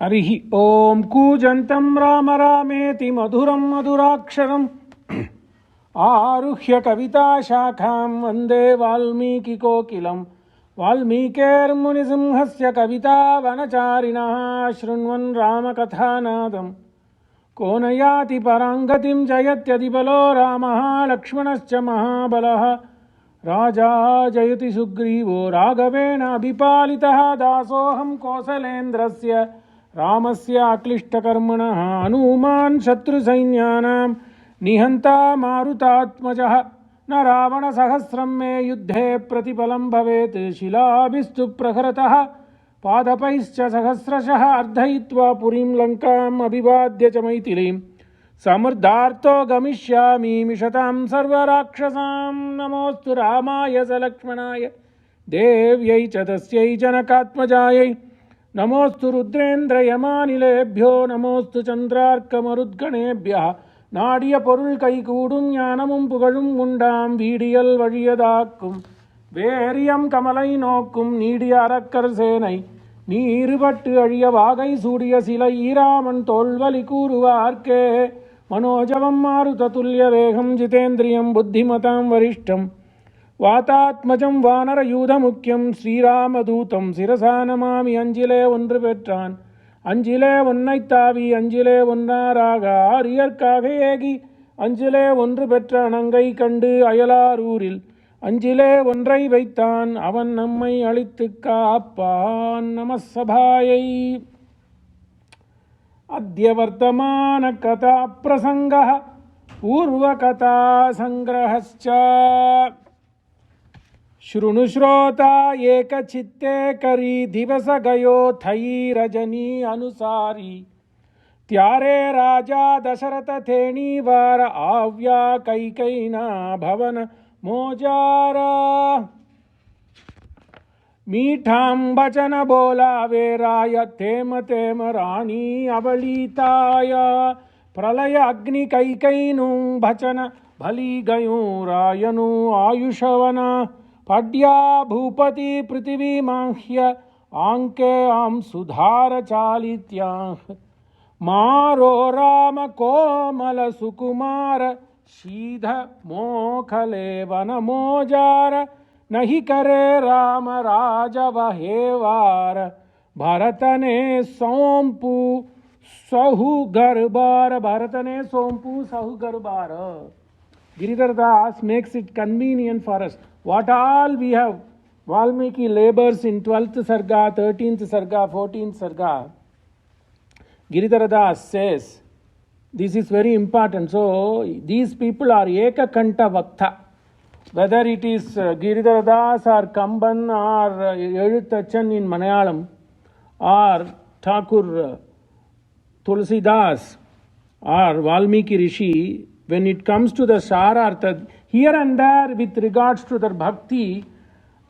हरिः ओं कूजन्तं राम रामेति मधुरं मधुराक्षरम् आरुह्य कविताशाखां वन्दे वाल्मीकिकोकिलं वाल्मीकेर्मुनिसिंहस्य कवितावनचारिणः शृण्वन् रामकथानादं को न याति पराङ्गतिं जयत्यधिबलो रामः लक्ष्मणश्च महाबलः राजा जयति सुग्रीवो राघवेण अभिपालितः दासोऽहं कौसलेन्द्रस्य रामस्य अक्लिष्टकर्मणः हनूमान् शत्रुसैन्यानां निहन्ता मारुतात्मजः न रावणसहस्रं मे युद्धे प्रतिफलं भवेत् शिलाभिस्तु प्रहरतः पादपैश्च सहस्रशः अर्धयित्वा पुरीं लङ्काम् अभिवाद्य च मैथिलीं समृद्धार्थो गमिष्यामि मिषतां सर्वराक्षसां नमोऽस्तु रामाय स लक्ष्मणाय देव्यै च तस्यै जनकात्मजायै नमोऽस्तु रुद्रेन्द्रयमानिलेभ्यो नमोऽस्तु चन्द्रार्कमरुद्गणेभ्यः நாடிய பொருள் கைகூடும் ஞானமும் புகழும் உண்டாம் வீடியல் வழியதாக்கும் வேரியம் கமலை நோக்கும் நீடிய அரக்கர் சேனை நீருபட்டு அழிய வாகை சூடிய சிலை ஈராமன் தோல்வலி கூறுவார்க்கே मनोजवं मारुततुल्यवेगं जितेन्द्रियं बुद्धिमतां वरिष्ठं वातात्मजं वानरयूथमुख्यं श्रीरामदूतं शिरसा नमामि अंजिले ஒன்று பெற்றான் அஞ்சிலே உன்னைத் தாவி அஞ்சிலே உன்னாராக ஆரியர்க்காக ஏகி அஞ்சிலே ஒன்று பெற்ற அணங்கை கண்டு அயலாரூரில் அஞ்சிலே ஒன்றை வைத்தான் அவன் நம்மை அழித்து காப்பான் நமசபாயை अद्य वर्तमानकथाप्रसङ्गः पूर्वकथासङ्ग्रहश्च शृणुश्रोता एकचित्ते करी दिवस गयो थई रजनी अनुसारी त्यारे राजा दशरथ थेणी वार आव्या कैकैना भवन मोजारा मीठां वचन बोलावे राय तेम तेम रानी अवलीताय प्रलय अग्नि कैकैनु भचन भली गयूं रायनु आयुषवन पड्या भूपति पृथिवी माह्य आंके आं सुधार चालित्याः मारो राम कोमल सुकुमार शीध मोखले वन मोजार नहीं करे राम राजव हेवार भरतने सोंपु सहु गरबार भरतने सोंपु सहु गरबार Giridhar Das makes it convenient for us. What all we have, Valmiki labors in 12th Sarga, 13th Sarga, 14th Sarga. Giridhar Das says, this is very important. So, these people are Eka Kanta Vakta. Whether it is Giridhar Das or Kamban or Ezhuthachan in Malayalam or Thakur Tulsidas or Valmiki Rishi, when it comes to the Sarartha, here and there with regards to their bhakti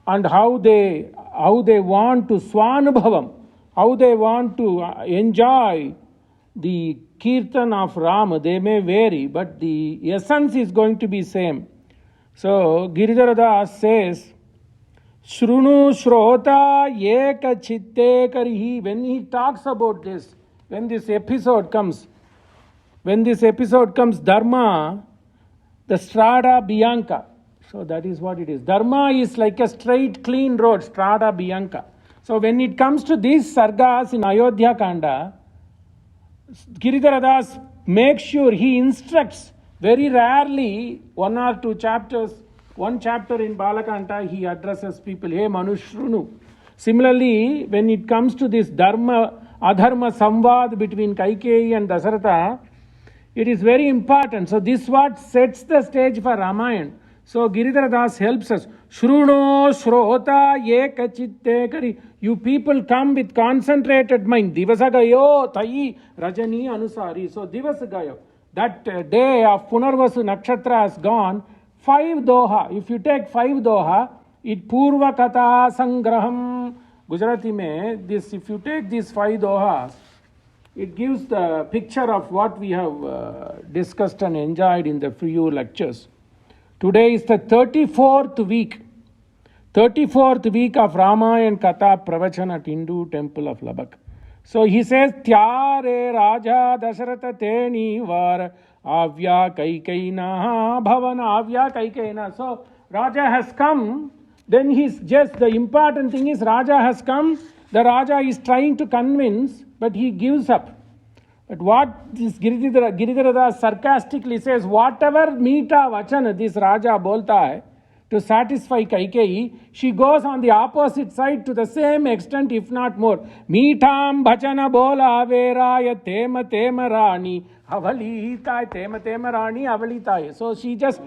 and how they want to Swanubhavam, how they want to enjoy the Kirtan of Rama, they may vary, but the essence is going to be same. So Giridhar Das says, Shrunu Shrota Eka Chitte Karihi. When he talks about this, when this episode comes, Dharma, the Strada Bianca. So that is what it is. Dharma is like a straight, clean road, Strada Bianca. So when it comes to these sargas in Ayodhya Kanda, Giridhar Das makes sure he instructs. Very rarely, one or two chapters, one chapter in Balakanta, he addresses people, hey Manushrunu. Similarly, when it comes to this Dharma, Adharma Samvad between Kaikeyi and Dasaratha, it is very important. So this what sets the stage for Ramayana. So Giridhar Das helps us. Shruno Shrota Eka Chitte Kari. You people come with concentrated mind. Divasagayo Thai Rajani Anusari. So Divasagayo. That day of Punarvasu Nakshatra has gone. 5 Doha. If you take 5 Doha, it Purva Katha Sangraham. Gujarati mein, this, if you take these 5 Dohas, it gives the picture of what we have discussed and enjoyed in the few lectures. Today is the 34th week. 34th week of Ramayana Katha Pravachan at Hindu Temple of Labak. So he says, Tyare Raja Dasharatha Teni Var Avya Kaikaina Bhavana Avya Kaikaina. So Raja has come, then he's just, the important thing is Raja has come, the Raja is trying to convince, but he gives up. But what this Giridhara sarcastically says, whatever meeta vachana this Raja bolta hai, to satisfy Kaikeyi, she goes on the opposite side to the same extent, if not more. Meetam bhajana bola veraya tema tema rani avalitai tema tema rani avalitai. So she just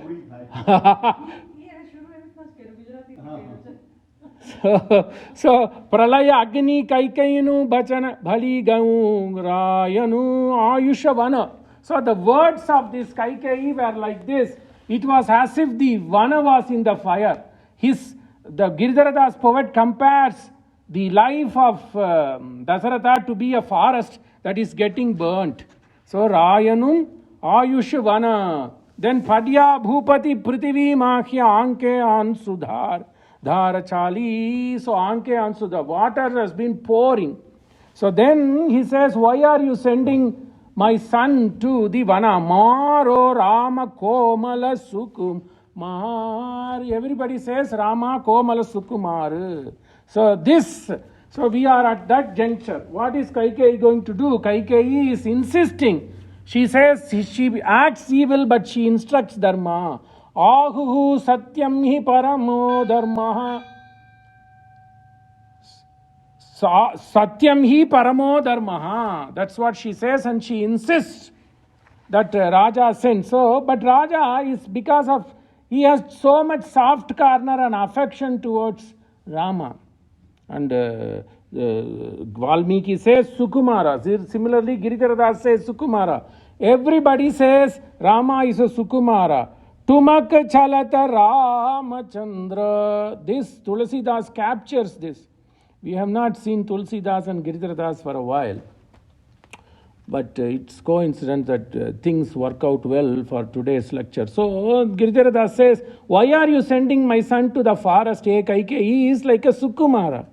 so pralaya agni kaikayinu bachana bhali gaung rayanu ayushavana. So the words of this Kaikeyi were like this. It was as if the Vana was in the fire. The Giridharadas poet compares the life of Dasaratha to be a forest that is getting burnt. So Rayanum Ayush Vana. Then Padya Bhupati Prithvi Mahya Anke Ansudhar Dharachali. So Anke Ansudhar. Water has been pouring. So then he says, why are you sending my son to the Vana? Maro Rama Komala Sukumar. Everybody says Rama Komala Sukumar. So we are at that juncture. What is Kaikeyi going to do? Kaikeyi is insisting. She says she acts evil, but she instructs Dharma. Ahuhu Satyam hi Paramo Dharma. Satyam hi paramo dharmaha. That's what she says, and she insists that Raja sent. So, but Raja is, because of, he has so much soft corner and affection towards Rama. And Valmiki says Sukumara. Similarly, Giridharadas says Sukumara. Everybody says Rama is a Sukumara. Tumak Chalata Ramachandra. This Tulsidas captures this. We have not seen Tulsidas and Giridharadas for a while, but it's coincidence that things work out well for today's lecture. So Giridharadas says, why are you sending my son to the forest? He is like a Sukumara.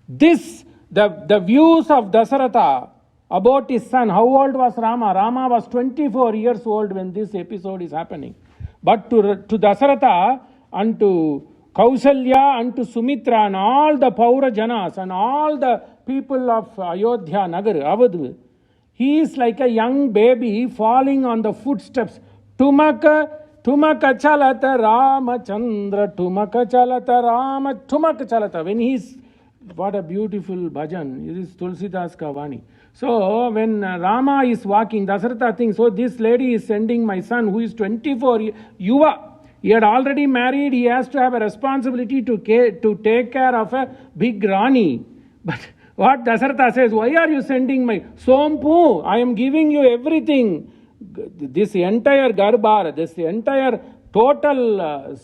The views of Dasaratha about his son. How old was Rama? Rama was 24 years old when this episode is happening. But to Dasaratha and to Kausalya and to Sumitra and all the Paura Janas and all the people of Ayodhya, Nagar, Avadh, he is like a young baby falling on the footsteps. Tumaka Chalata Ramachandra, Tumaka Chalata Rama, Tumaka Chalata. When he's, what a beautiful bhajan. It is Tulsidas Kavani. So when Rama is walking, Dasaratha thinks, so this lady is sending my son who is 24 Yuva. He had already married. He has to have a responsibility to take care of a big Rani. But what Dasaratha says, why are you sending my Sompu? I am giving you everything. This entire Garbar, this entire total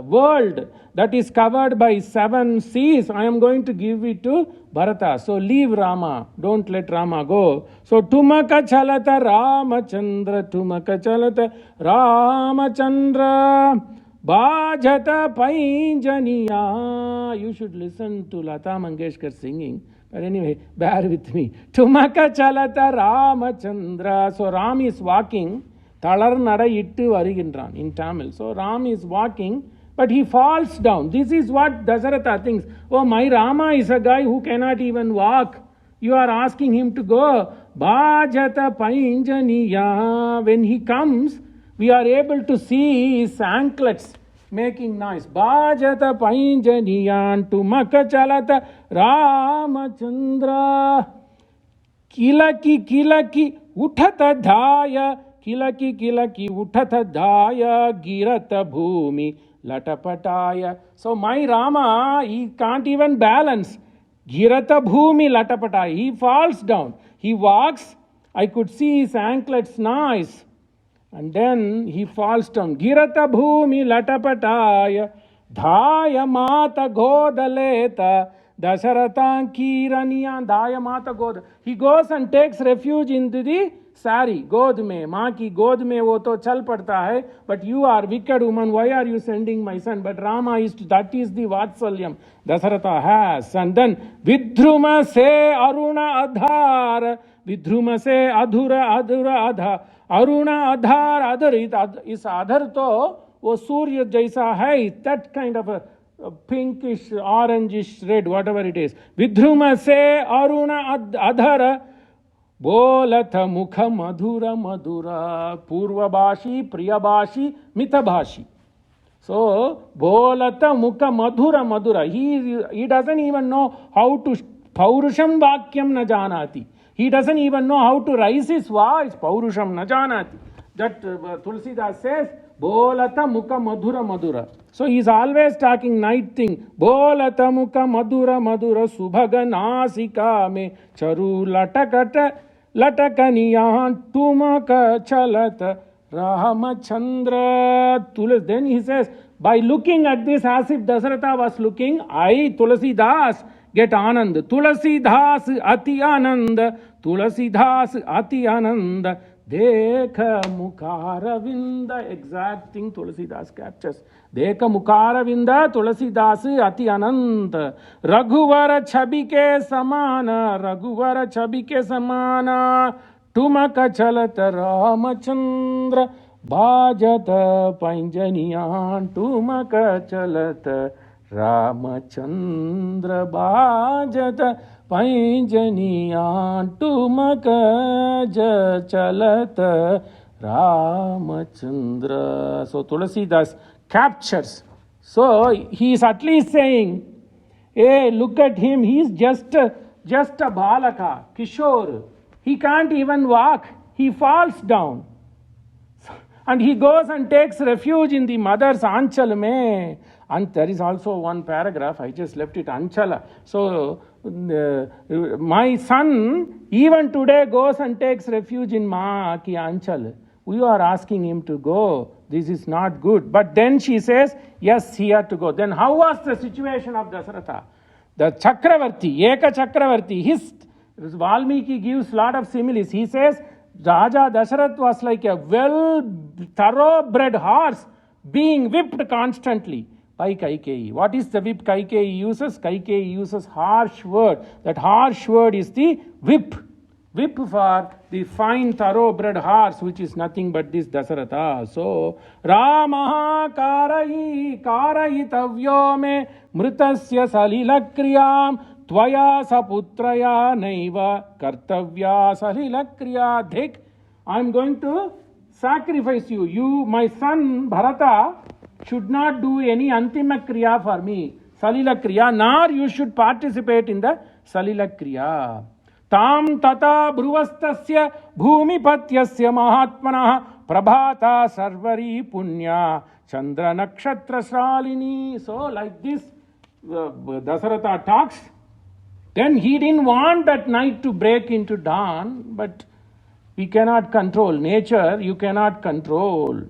world that is covered by 7 seas, I am going to give it to Bharata. So leave Rama. Don't let Rama go. So Tumaka Chalata Ramachandra, Tumaka Chalata Ramachandra, Bhajata Painjaniya. You should listen to Lata Mangeshkar singing. But anyway, bear with me. Tumaka Chalata Ramachandra. So Ram is walking. Talar Nada Ittu Varigindran in Tamil. So Ram is walking, but he falls down. This is what Dasaratha thinks. Oh, my Rama is a guy who cannot even walk. You are asking him to go. Bhajata Painjaniya. When he comes, we are able to see his anklets making noise. Bhajata Painjaniyan Tumaka Chalata Ramachandra. Kilaki Uthata Dhaya. Kilaki Uthata Dhaya Girata Bhumi Latapataya. So my Rama, he can't even balance. Girata Bhumi Latapataya. He falls down. He walks. I could see his anklets nice. And then he falls down. Girata Bhumi Latapataya. Dhaya Mata Godaleta. Dasharata Kiraniya Dayamata God. He goes and takes refuge into the sari, God mein. Maa ki God mein wo to chal padta hai, but you are wicked woman, why are you sending my son? But Rama is, that is the Vatsalyam Dasharata has. And then Vidhruma se Aruna Adhar, Vidhruma se Adhura Adhura Adha, Aruna Adhar, Adhar is Adhar to वो सूर्य जैसा है, that kind of a pinkish, orangish, red, whatever it is. Vidhruma se aruna adhara बोलथ मुख मधुर मधुर पूर्वभाषी प्रियभाषी मितभाषी. So बोलथ मुख मधुर मधुर. He doesn't even know how to paurusham vakyam na janati. He doesn't even know how to raise his voice. Paurusham na janati. That Tulsidas says बोलता मुख मधुर मधुर. So he is always talking night thing. बोलता मुख मधुर मधुर सुभग नासिका में चरु लटकट लटकनिया तुमक चलत Ramachandra Tulas. Then he says, by looking at this as if Dasaratha was looking, I Tulasidas get Anand. Tulasidas Ati Anand. Tulasidas Ati Anand. Dekha Mukaravinda. Exact thing Tulasidas captures. Dekha Mukaravinda Tulasidas Ati Anand. Raghuvara Chabike Samana. Raghuvara Chabike Samana. तुमक चलत रामचंद्र बाजत पैंजनिया. तुमक चलत रामचंद्र बाजत पैंजनिया. तुमक चलत Ramchandra. So Tulasidas captures. So he is at least saying, hey, look at him, he is just a balaka, Kishore. He can't even walk. He falls down. And he goes and takes refuge in the mother's Anchal mein. And there is also one paragraph, I just left it, Anchala. So, my son even today goes and takes refuge in Ma ki Anchal. We are asking him to go. This is not good. But then she says, yes, he had to go. Then how was the situation of Dasaratha? The Chakravarti, Eka Chakravarti, his Valmiki gives lot of similes. He says Raja Dasharat was like a thoroughbred horse being whipped constantly by Kaikeyi. What is the whip Kaikeyi uses? Kaikeyi uses harsh word. That harsh word is the whip. Whip for the fine thoroughbred horse, which is nothing but this Dasaratha. So, Ramaha karayitavyo me mritasya salilakriyam Tvaya saputraya naiva kartavya salilakriya dhik. I am going to sacrifice you. You, my son Bharata, should not do any antima kriya for me, salilakriya, nor you should participate in the salilakriya. Tam tata bruvastasya bhumipatyasya mahatmanah prabhata sarvari punya chandra nakshatra sralini. So like this Dasaratha talks. Then he didn't want that night to break into dawn, but we cannot control. Nature, you cannot control.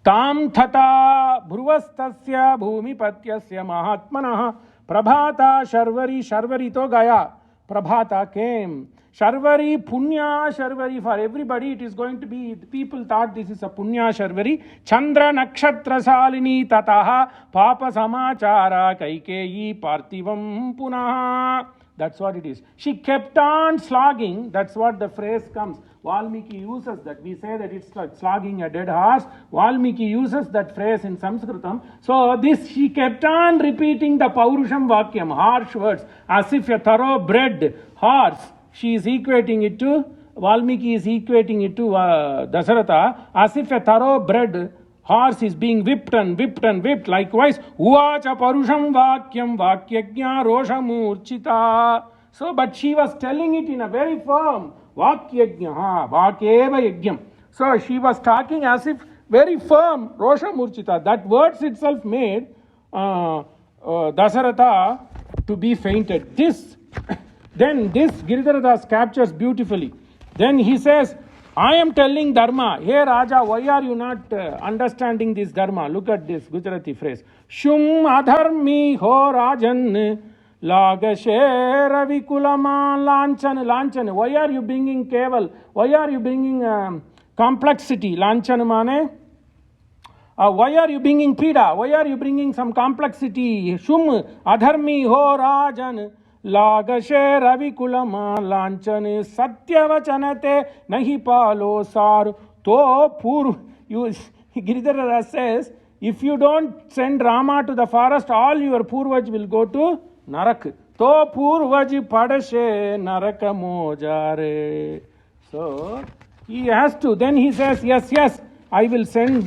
Tam thata bhruvastasya bhumipatyasya mahatmanah prabhata sharvari to gaya. Prabhata came. Sharvari, Punya Sharvari, for everybody it is going to be, people thought this is a Punya Sharvari. Chandra Nakshatra Salini Tataha Papa Samachara Kaikeyi Parthivam Punaha. That's what it is. She kept on slogging. That's what the phrase comes. Valmiki uses that. We say that it's like slogging a dead horse. Valmiki uses that phrase in Sanskritam. So this, she kept on repeating the Paurusham Vakyam, harsh words, as if a thoroughbred horse. She is equating it to, Valmiki is equating it to Dasaratha, as if a thoroughbred horse is being whipped and whipped and whipped. Likewise, Uvacha Parusham Vakyam Vakyagnya Roshamurchita. So, but she was telling it in a very firm, Vakyagnya, Vakyeva Yagyam. So, she was talking as if very firm, Roshamurchita. That words itself made Dasaratha to be fainted. Then this Giridharadas captures beautifully. Then he says, I am telling Dharma, hey Raja, why are you not understanding this Dharma? Look at this Gujarati phrase. Shum adharmi ho Rajan Lagashe Ravikulama Lanchan. Why are you bringing Keval? Why are you bringing complexity? Lanchan mane. Why are you bringing pida? Why are you bringing some complexity? Shum adharmi ho rajan. Lagashe Ravikulama Lanchan Satyavachanate Nahi Palo Sar To Pur. Giridhara says, if you don't send Rama to the forest, all your Purvaj will go to Narak. To Purvaj Padashe Naraka Mojare. So he has to. Then he says, yes, I will send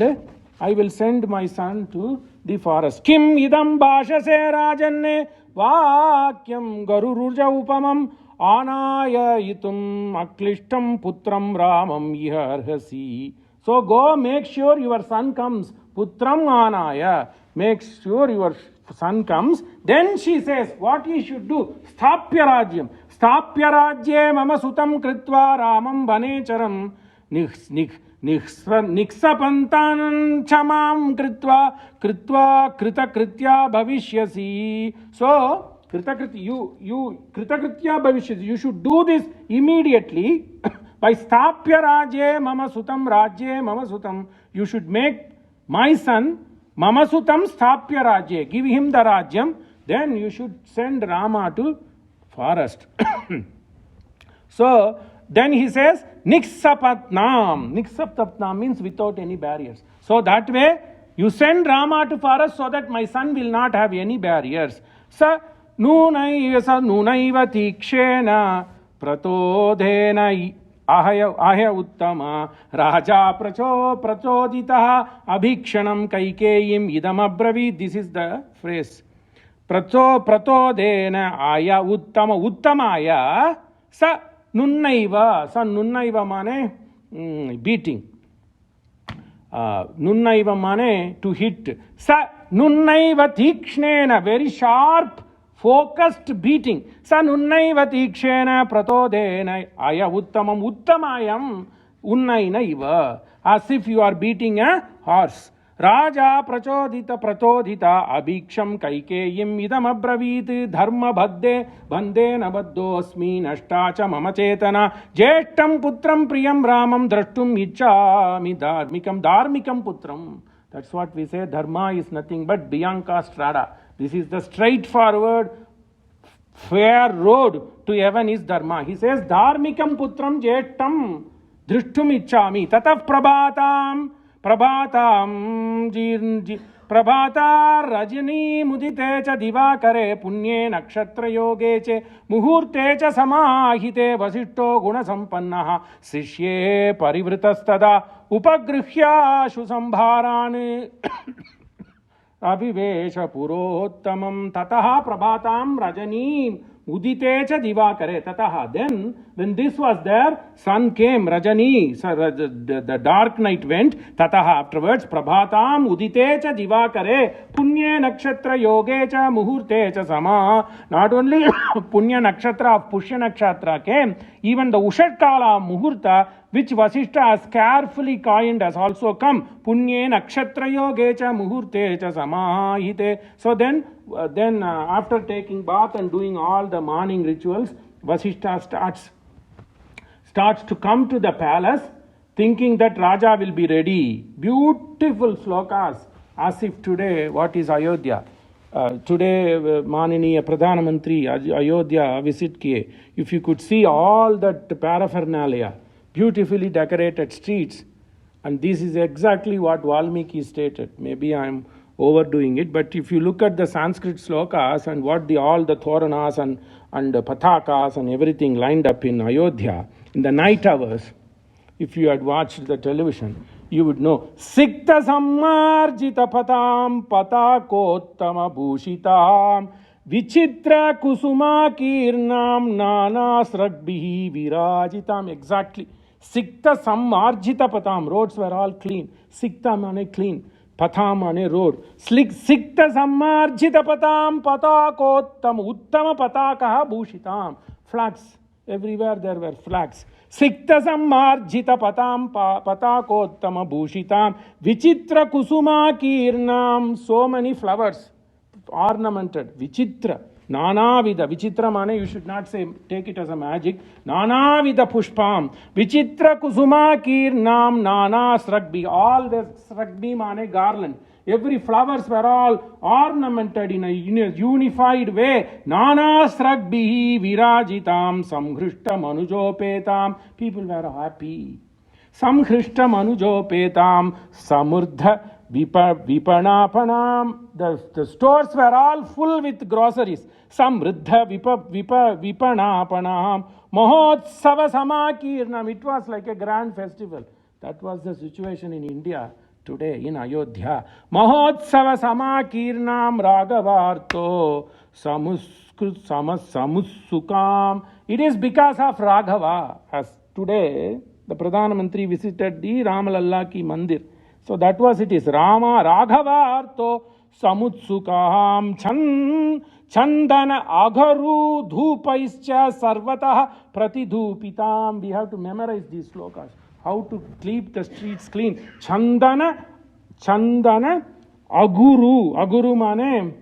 my son to the forest. Kim idam bhashase rajanne vakyam garuruja upamam anayayitum aklishtam putram ramam iharhasi. So go, make sure your son comes. Putram anaya. Make sure your son comes. Then she says, what he should do? Sthapya rajyam. Sthapya rajye mama sutam kritva ramam vanecharam. Niksapantanam chamam kritva krita kritya bhavishyasi. So, kritakritya bhavishyasi. You should do this immediately. By Sthapya Rajye Mama Sutam Rajye Mama Sutam, you should make my son Mama Sutam Sthapya Rajye. Give him the Rajyam. Then you should send Rama to forest. So then he says Niksapatnam. Niksapatnam means without any barriers. So that way you send Rama to forest so that my son will not have any barriers. Sa nunaiva tikshena pratodhena ahya uttama raja prachodita abhikshanam kaikeyim idam abravit. This is the phrase. Pratodena aya uttamaya sa nunnaiva mane beating. Nunnaiva mane to hit. Sa nunnaiva tikshnena, very sharp focused beating. Sa nunnaiva tikshena pratodena aya uttamam uttamayam unnaina iva. As if you are beating a horse. Raja prachodita abhiksham kaikeyim idam abravit dharma bhadde bandena baddosmi nashtacha mama chetana jeshtam putram priyam ramam drashtum ichchami dharmikam putram. That's what we say. Dharma is nothing but Bianca Strada. This is the straightforward, fair road to heaven is Dharma. He says, Dharmikam putram jeshtam drishtum ichchami tatav prabhatam prabhata rajani mudite cha divakare punye nakshatra yoge che muhurte cha samahite vasishto guna sampannaha sishye parivritastada upagrihyashu sambharan Avivesha Purottamam Tataha Prabhatam Rajanim Udite cha Divakare Tataha. Then, when this was there, sun came, Rajani, the dark night went, Tataha. Afterwards, Prabhatam Udite cha Divakare Punye Nakshatra Yoge cha Muhurte cha Sama. Not only Punya Nakshatra of Pushya Nakshatra came, even the Ushatkala Muhurta, which Vasishta has carefully coined, has also come. Punye nakshatra yoge cha muhurte cha samahite. So then after taking bath and doing all the morning rituals, Vasishta starts to come to the palace, thinking that Raja will be ready. Beautiful slokas, as if today, what is Ayodhya? Today, Maniniya Pradhana Mantri Ayodhya visit kiye. If you could see all that paraphernalia, beautifully decorated streets, and this is exactly what Valmiki stated. Maybe I am overdoing it, but if you look at the Sanskrit slokas and what all the Thoranas and Patakas and everything lined up in Ayodhya, in the night hours, if you had watched the television, you would know. Sikta sammarjita patam patakottama bhushitam vichitra kusuma kirnam nana sragbihi virajitam. Exactly. Sikta sammarjita patam. Roads were all clean. Sikta mane clean. Patham mane road. Sikta sammarjita patam patakottam uttama patakaha bhushitam. Flags. Everywhere there were flags. Sikta sammarjita patam patakottama bhushitam vichitra kusuma kirnam. So many flowers ornamented. Vichitra. Nanavida. Vichitra mane, you should not say, take it as a magic. Nanavida pushpam. Vichitra kusuma kirnam nana sragbi. All the sragbi mane garland. Every flowers were all ornamented in a unified way. Nana sragbihi virajitam samhrishta manujopetam. People were happy. Samhrishta manujopetam samurdha vipanapanam. The stores were all full with groceries. Samruddha vipanapanam. Mahotsava samakirnam. It was like a grand festival. That was the situation in India today, in Ayodhya. Mahotsava samakirnam raghavarto samussukam. It is because of Raghava. As today, the Pradhana Mantri visited the Ramalalla ki mandir. So that was it is. Rama Raghavarto samutsukam chandana agharu dhupaischa sarvatah pratidhupitam. We have to memorize these slokas. How to keep the streets clean. Chandana aguru mane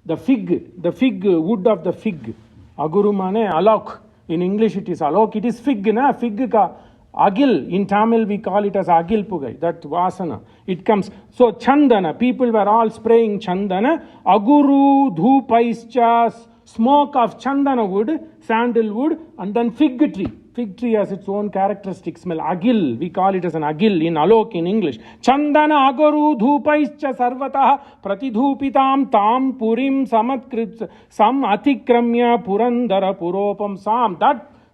the fig wood of the fig. Aguru mane alok. In English it is alok. It is fig na, fig ka agil. In Tamil we call it as agil pugai. That vasana. It comes. So chandana. People were all spraying chandana. Aguru dhupaischa. Smoke of chandana wood, sandalwood, and then fig tree. Fig tree has its own characteristic smell. Agil, we call it as an agil in alok in English. Chandana agaru dhupaischa sarvatah pratidhupitam tam purim sam atikramya purandara puropam sam.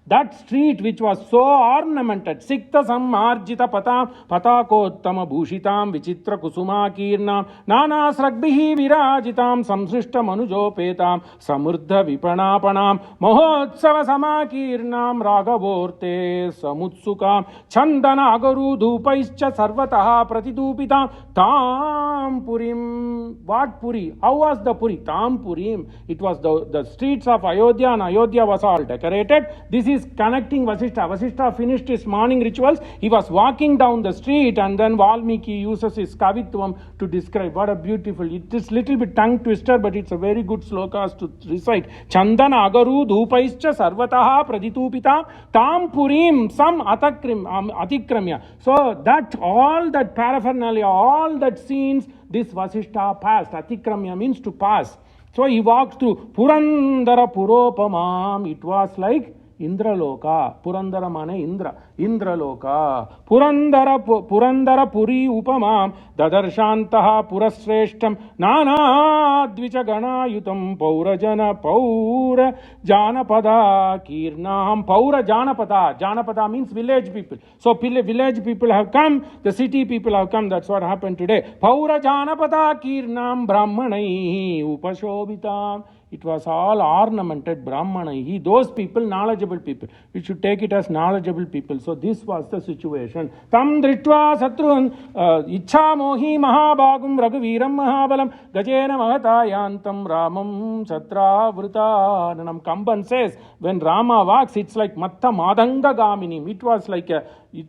That street which was so ornamented, Sikta Sammarjita Patakottama Bhushitam Vichitra Kusuma Kirnam Nana Sragbihi Virajitam Samsrishta Manujopetam Samurdha Vipanapanam Mahotsava Samakirnam Raghavorte Samutsukam Chandana Agaru Dhupaischa Sarvataha Pratidupitam Tam Purim. What Puri? How was the Puri? Tam Purim. It was the streets of Ayodhya, and Ayodhya was all decorated. This is connecting Vasishtha. Vasishtha finished his morning rituals. He was walking down the street, and then Valmiki uses his Kavitvam to describe. What a beautiful. It is little bit tongue twister, but it's a very good slokas to recite. Chandana agaru dhupaischa sarvataha praditupita tam purim sam atikramya. So that all that paraphernalia, all that scenes, this Vasishtha passed. Atikramya means to pass. So he walked through Purandara Puropamam. It was like Indraloka. Purandara mane Indra. Indraloka. Purandara Puri Upamam. Dadarshantaha Purasreshtam. Nana Dvichagana Yutam Paurajana Paura Janapada Kirnam. Paura Janapada. Janapada means village people. So village people have come. The city people have come. That's what happened today. Paura Janapada Kirnam Brahmanai Upashobhitam. It was all ornamented Brahmana. Those people, knowledgeable people. We should take it as knowledgeable people. So this was the situation. Tam dritva satrun ichha mohi mahabhagum raghuviram mahabalam gajena mahatayantam ramam satravrutaranam. Kamban says, when Rama walks, it's like matta madanga gaminim. It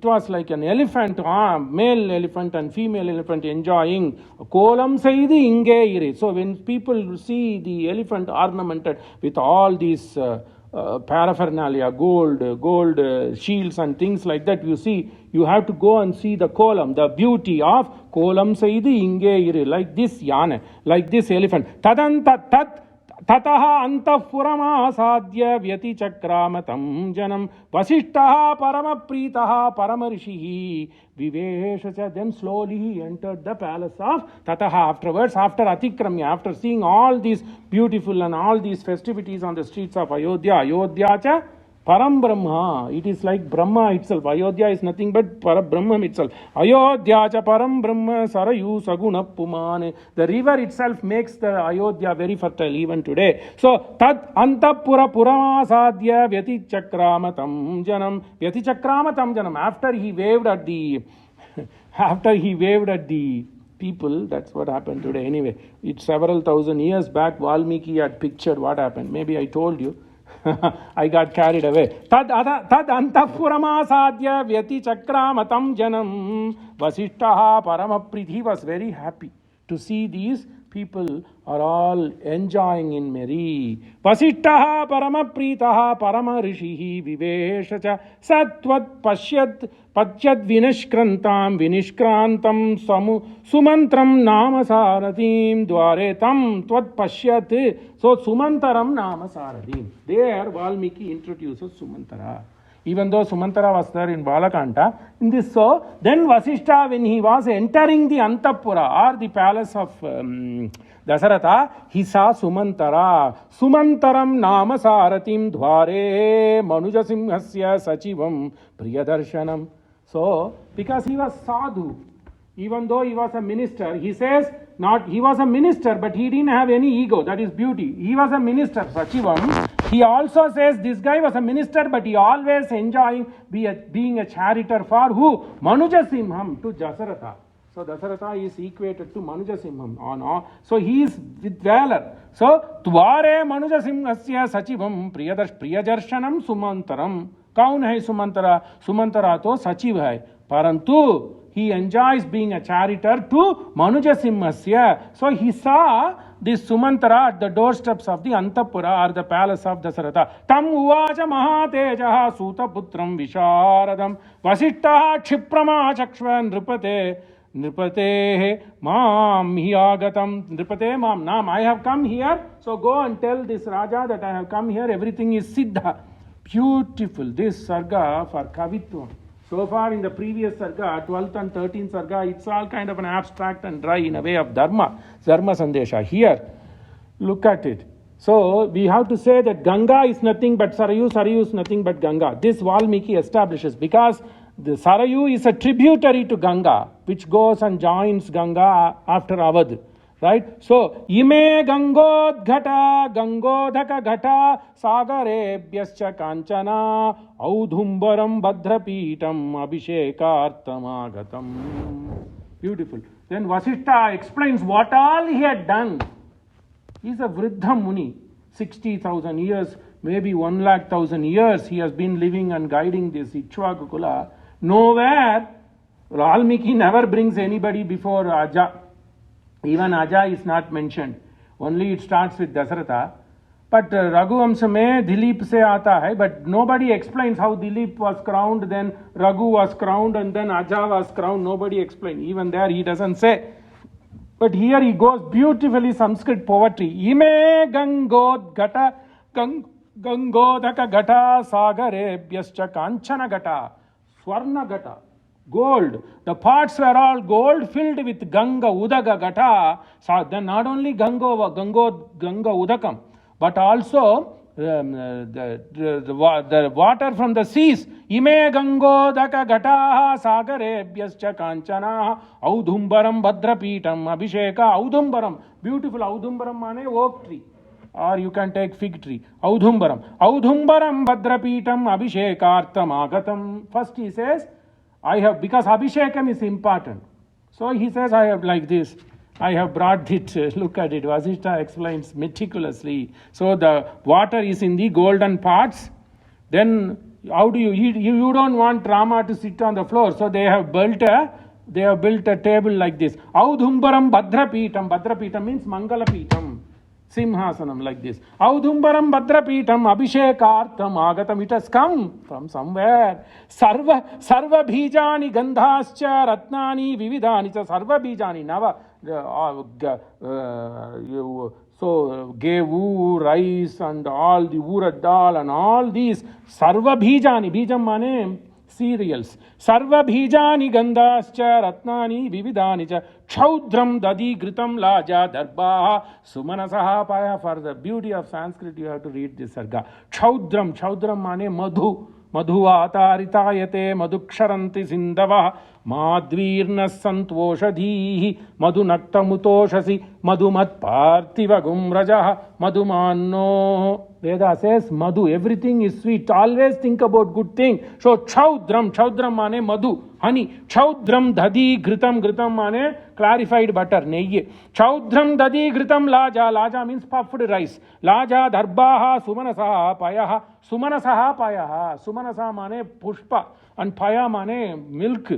was like an elephant, male elephant and female elephant enjoying kolam saidi inge ire. So when people see the elephant ornamented with all these paraphernalia, gold shields and things like that, you have to go and see the kolam, the beauty of kolam saidi inge ire, like this yana, like this elephant. Tataha antapuramasadya vyati chakramatam janam vasishtaha paramapritaha paramarishihi viveshacha. Then slowly he entered the palace of Tataha. Afterwards, after Atikramya, after seeing all these beautiful and all these festivities on the streets of Ayodhya, Ayodhyacha Param Brahma. It is like Brahma itself. Ayodhya is nothing but Brahma itself. Ayodhya cha Param Brahma Sarayu Saguna Pumane. The river itself makes the Ayodhya very fertile even today. So, Tad Antapura Puramasadya Vyati Chakramatam Janam. Vyati Chakramatam Janam. After he waved at the people, that's what happened today. Anyway, it's several thousand years back, Valmiki had pictured what happened. Maybe I told you. I got carried away. Tad antapuramasadya vyati chakramatam janam vasishtaha paramapriti. He was very happy to see these people are all enjoying in merry. Vasishtaha paramapritaha paramarishih viveshacha satvat pasyad vinishkrantam sumantram nama sarathim dware tam tvat pasyat. So sumantaram nama sarathim. There Valmiki introduces Sumantara. Even though Sumantara was there in Balakanta, in this then Vasishta, when he was entering the Antapura or the palace of Dasaratha, he saw Sumantara. Sumantaram nama saratim dware manujasimhasya sachivam priyadarshanam. So, because he was sadhu, even though he was a minister, he says, not he was a minister, but he didn't have any ego. That is beauty. He was a minister, Sachivam. He also says this guy was a minister, but he always enjoying being a charioteer for who? Manuja Simham, to Dasaratha. So Dasaratha is equated to Manuja Simham. So he is with valor. So Dware Manuja Simhasya Sachivam Priyajarshanam Sumantaram. Kaun hai Sumantara? Sumantara to Sachiv hai. Parantu he enjoys being a charioteer to Manuja Simhasya. So he saw this Sumantara at the doorsteps of the Antapura or the palace of Dasaratha. Tam uvacha mahatejaha sutaputram visharadam vasishtaha kshiprama chakshva nripate mam hiyagatam nripate mam nam. I have come here, so go and tell this Raja that I have come here. Everything is siddha. Beautiful. This sarga for Kavitvam. So far in the previous sarga, 12th and 13th sarga, it's all kind of an abstract and dry in a way of dharma sandesha. Here, look at it. So we have to say that Ganga is nothing but Sarayu, Sarayu is nothing but Ganga. This Valmiki establishes because the Sarayu is a tributary to Ganga, which goes and joins Ganga after Awadh. Right? So, ime gangodghata gangodhaka ghata sagarebhyascha kanchana audhumbaram bhadrapitam abhishekaartamagatam. Beautiful. Then Vasishta explains what all he had done. He is a Vriddha Muni. 60,000 years, maybe 1,00,000 years he has been living and guiding this Ikshvakukula. Nowhere, Valmiki never brings anybody before Aja. Even Aja is not mentioned. Only it starts with Dasaratha. But Raghuvamsa mein Dilip se aata hai, but nobody explains how Dilip was crowned, then Raghu was crowned, and then Aja was crowned. Nobody explains. Even there he doesn't say. But here he goes beautifully Sanskrit poetry. Ime gangodghata gangodhaka gata sagarebhyascha kanchana gata swarna gata. Gold. The pots were all gold filled with Ganga Udaga Gata. So then not only Ganga Udakam, but also the water from the seas. Ime Gango Daka Gata Sagarebhyascha Kanchana Audhumbaram Bhadrapitam Abhisheka Audhumbaram. Beautiful Audhumbaram mane oak tree. Or you can take fig tree. Audhumbaram. Audhumbaram Bhadrapitam Abhishekartam Agatam. First he says, I have, because Abhishekam is important. So he says, I have like this. I have brought it. Look at it. Vasishta explains meticulously. So the water is in the golden pots. Then how do you don't want Rama to sit on the floor. So they have built a table like this. Audhumbaram Bhadrapitam. Bhadrapitam means Mangalapitam. Simhasanam like this. Audhumbaram Bhadrapitam Abhishekartam Agatam. It has come from somewhere. Sarva Bhijani Gandhascha Ratnani Vividani. Sarva Bhijani Nava. So gevu, rice and all the urad dal and all these. Sarva Bhijani. Bhijam mane cereals. Sarva Bhijani Gandhascha Ratnani Vividani cha Chaudram Dadi Gritam Laja Darbaha Sumanasaha Paya. For the beauty of Sanskrit, you have to read this sarga. Chaudram mane madhu. Madhuvaataritayate madhuksharanti sindava madvirna santvoshadhihi madhunaktamutoshasi madhumat parthiva gumrajaha madhumanno. Veda says madhu, everything is sweet. Always think about good thing. So chaudram mane madhu, honey. Chaudram dadi gritam mane clarified butter, neyye. Chaudram dadi gritam laja means puffed rice. Laja darbaha sumanasaha payaha. Sumanasaha mane pushpa and paya mane milk.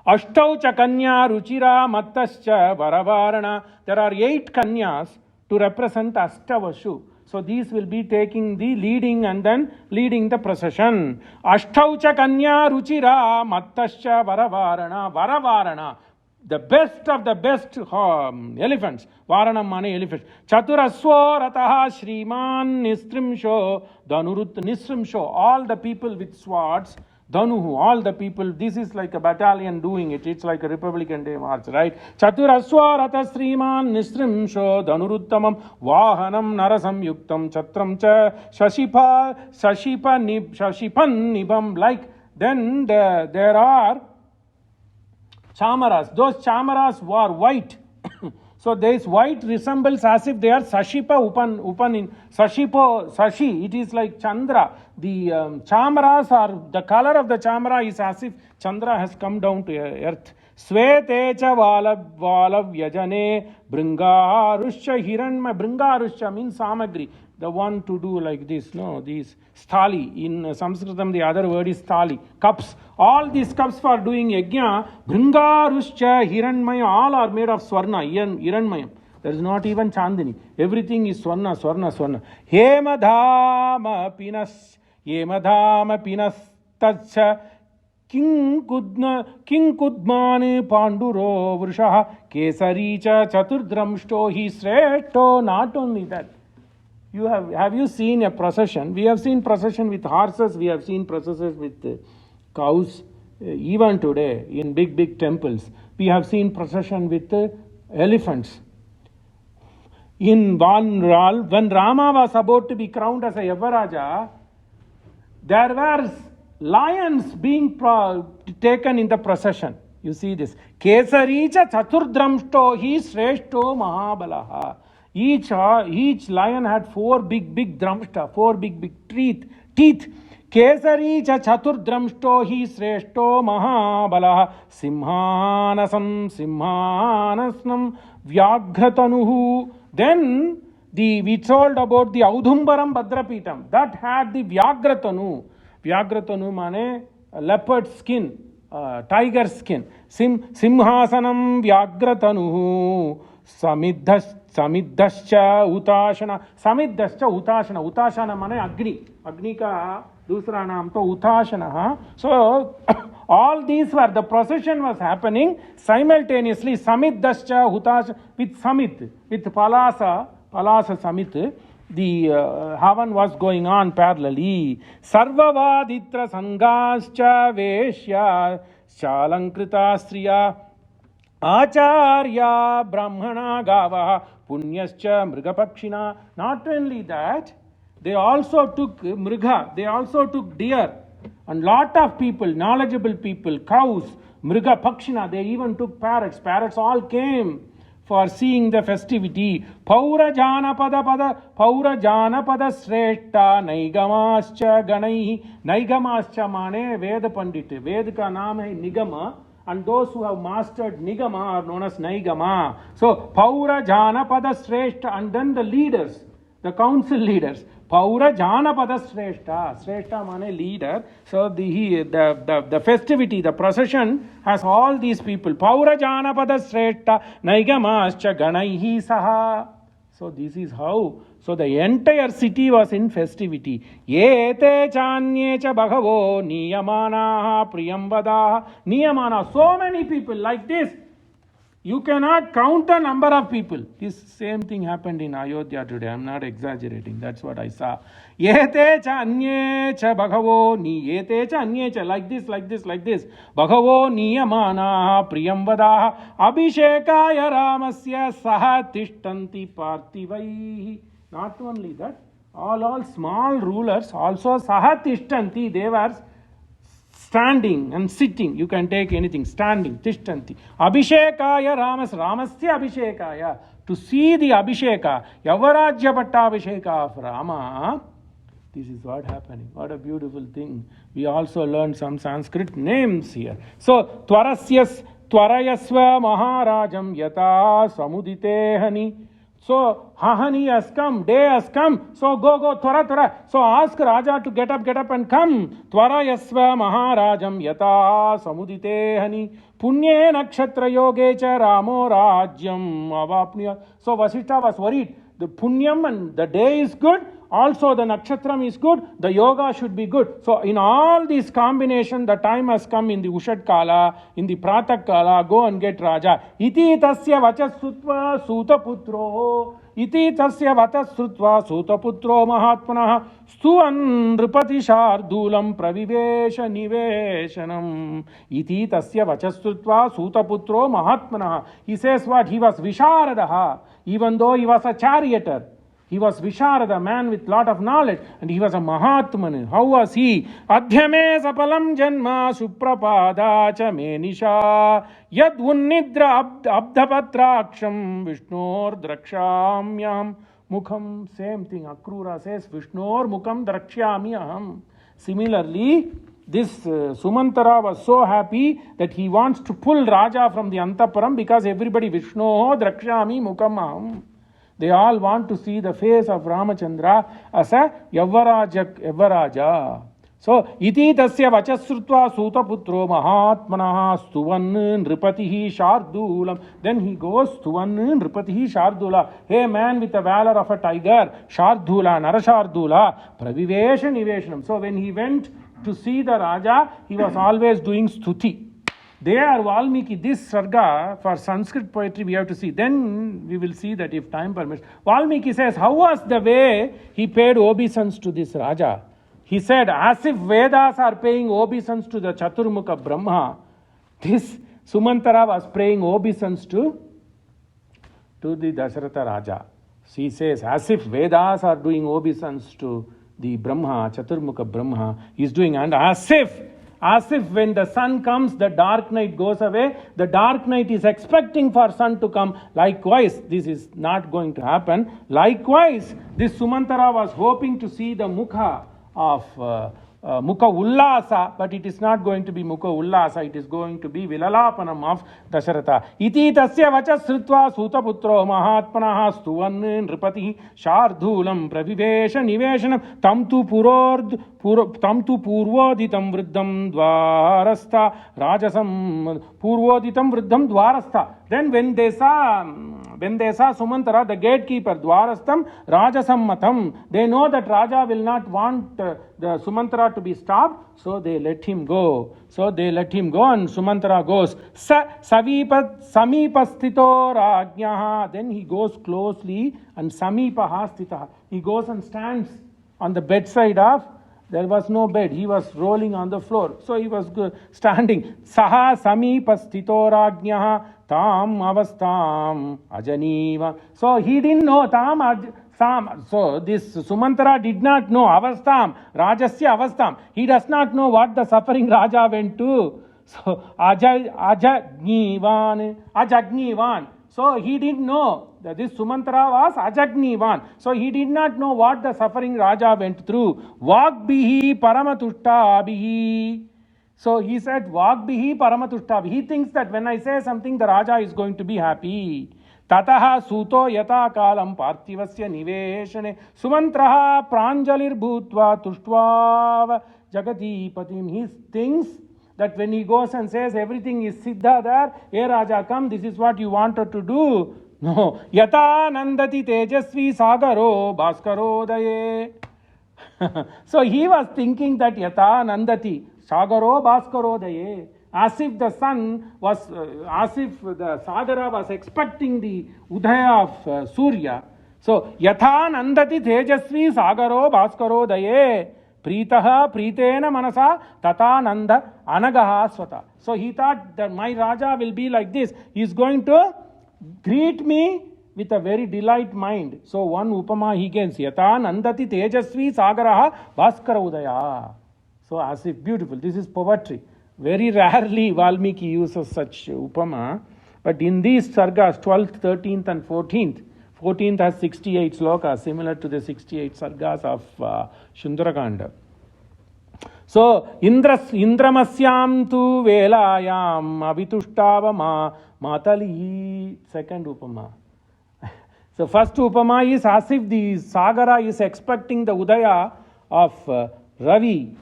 Ashtau cha kanya ruchira mattascha varavarana. There are 8 kanyas to represent Astavashu. So these will be taking the leading and then leading the procession. Ashtau cha kanya ruchira mattascha varavarana. Varavarana, the best of the best elephants. Varanam mane elephants. Chaturaswa rataha shriman nistrimsho danurut nistrimsho. All the people with swords. Dhanuhu, all the people, this is like a battalion doing it. It's like a Republican Day march, right? Chaturaswa rata sriman nistrimsho dhanuruttamam vahanam narasam yuktam chatram cha shashipan nibam. Like, then there are chamaras. Those chamaras were white. So this white resembles as if they are Sashipa Upanin. Sashi, it is like Chandra. The chamaras are, the color of the chamara is as if Chandra has come down to earth. Svetecha valav yajane bringarusha hiranma. Bringarusha means samagri. The one to do like this, no, these sthali. In Sanskritam, the other word is sthali. Cups. All these cups for doing yajna, bringaruscha hiranmaya, all are made of swarna, hiranmayam. There is not even chandini. Everything is swarna. Hemadhama pinas tacha king kudmane panduro vrushaha kesaricha chaturdramshto hi sreshto. Not only that, have you seen a procession? We have seen procession with horses, we have seen processions with cows. Even today in big temples we have seen procession with elephants. When Rama was about to be crowned as a Yavaraja, there were lions being taken in the procession. You see this. Kesaricha chaturdramshto hi sreshto mahabalaha. Each lion had 4 big dramshta, 4 big teeth. Kesari cha chatur dramshto hi sreshto mahabalaha simhanasnam vyaghatanuhu. Then we told about the Audhumbaram Bhadrapitam that had the Vyagratanu. Vyagratanu mane leopard skin, tiger skin. Simhasanam Vyagratanu. Samidhascha utashana. Utashana mane agni. Agni ka dusra naam to utashana. So all these were, the procession was happening simultaneously. Samidhascha utashana with samit, with palasa samit. The Havan was going on parallelly. Sarvavaditra sangascha veshya shalankrita striya Acharya Brahmana Gava Punyascha Mrigapakshina. Not only that, they also took Mriga, they also took deer, and lot of people, knowledgeable people, cows, Mrigapakshina, they even took parrots. Parrots all came for seeing the festivity. Paura Janapada Sreshta Naigamascha Ganai. Naigamascha mane Veda Pandit. Veda ka naam hai Nigama. And those who have mastered Nigama are known as Naigama. So, Paura Janapada Sreshta, and then the leaders, the council leaders. Paura Janapada Sreshta. Sreshta mane leader. So, the festivity, the procession has all these people. Paura Janapada Sreshta Naigamascha Ganaihi Saha. So, this is how. So the entire city was in festivity. Yete chanye cha bhagavo niyamana priyambada. Niyamana, so many people like this. You cannot count the number of people. This same thing happened in Ayodhya today. I am not exaggerating. That's what I saw. Yete cha anye cha bhagavo ni. Yete cha anye cha, like this. Bhagavo niyamana priyambada. Abhishekaya ramasya saha tishtanti parthivaihi. Not only that, all small rulers also sahatishtanti, they were standing and sitting. You can take anything, standing, tishtanti. Abhishekaya Ramasya Abhishekaya. To see the Abhisheka, Yavarajya Pattabhisheka of Rama. This is what happening. What a beautiful thing. We also learned some Sanskrit names here. So, Twarayasva Maharajam Yata Samuditehani. So Hahani has come, day has come. So go, Twara, Twara. So ask Raja to get up and come. Twara yasva Maharajam yata samudite hani. Punye nakshatra yoge cha Ramo Rajyam avapniya. So Vasishtha was worried. The punyam and the day is good. Also the nakshatram is good. The yoga should be good. So in all these combination, the time has come in the Ushad Kala, in the Pratak Kala. Go and get Raja. Iti tasya vachasutva sutaputro. Iti tasya vachasutva sutaputro mahatmanah. Stuvan nripati shardulam pravivesha niveshanam. Iti tasya vachasutva sutaputro mahatmanah. He says what? He was Visharadaha. Even though he was a charioteer, he was Visharada, a man with lot of knowledge, and he was a Mahatman. How was he? Adhyame sapalam janma suprapada cha me nisha yad unnidra abdapatraksham vishnor drakshamyam mukham. Same thing, Akrura says, Vishnor mukham drakshyami aham. Similarly, this Sumantara was so happy that he wants to pull Raja from the Antaparam because everybody Vishnu Drakshami Mukamam. They all want to see the face of Ramachandra as a Yavaraja. So, iti tasya vachasrutva sutaputro mahatmanaha stuvan nripatihi shardulam. Then he goes stuvan nripatihi shardula. Hey man with the valor of a tiger, Shardula, Narashardula, pravivesha niveshanam. So when he went to see the Raja, he was always doing stuti. There, Valmiki, this sarga for Sanskrit poetry we have to see. Then we will see that if time permits. Valmiki says, how was the way he paid obeisance to this Raja? He said, as if Vedas are paying obeisance to the Chaturmukha Brahma, this Sumantara was paying obeisance to the Dasharatha Raja. She says, as if Vedas are doing obeisance to the Brahma, Chaturmukha Brahma, he is doing, and as if when the sun comes, the dark night goes away, the dark night is expecting for sun to come. Likewise, this is not going to happen. Likewise, this Sumantara was hoping to see the Mukha of Mukha Ullasa, but it is not going to be Mukha Ullasa, it is going to be Vilalapanam of Dasharatha. Iti tasya vachasrutva sutaputro mahatmanaha stuvan nripatihi shardhulam pravivesha niveshanam tam tu purvoditam vriddham dvarastha rajasam purvoditam vriddham dvarastha. Then when they saw Sumantara, the gatekeeper, Dwarastham, Rajasammatam, they know that Raja will not want the Sumantara to be stopped, so they let him go. And Sumantara goes, Samipasthito Rajnyaha. Then he goes closely, and Samipaha Sthitaha. He goes and stands on the bedside of. There was no bed. He was rolling on the floor. So he was standing. Saha samipasthito rajnyaha tam avastam ajaniva. So he didn't know sam. So this Sumantara did not know avastam, rajasya avastam. He does not know what the suffering Raja went to. So ajagnivan. So he didn't know that this Sumantara was Ajagnivan. So he did not know what the suffering Raja went through. Vagbihi paramatushtabihi. So he said, Vagbihi paramatushtabihi. He thinks that when I say something, the Raja is going to be happy. Tataha suto yata kalam parthivasya niveshane Sumantraha pranjalir bhutva tushtva jagati patim. He thinks that when he goes and says everything is Siddha there, hey Raja, come, this is what you wanted to do. No. Yata nandati tejasvi sagaro bhaskaro daye. So he was thinking that Yata nandati sagaro bhaskaro daye. As if the sun was, as if the Sagara was expecting the Udaya of Surya. So Yatha nandati tejasvi sagaro bhaskaro daye. Pritaha pritena manasa tata nanda anagaha swata. So he thought that my Raja will be like this. He is going to greet me with a very delight mind. So one upama he can see. Yata nandati tejasvi sagaraha bhaskara udaya. So as if beautiful. This is poetry. Very rarely Valmiki uses such upama. But in these sargas, 12th, 13th and 14th, 14th has 68 slokas, similar to the 68 sargas of Sundarakanda. So, Indramasyam tu velayam avitushtava matali. Second upama. So first Upama is as if the Sagara is expecting the Udaya of Ravi.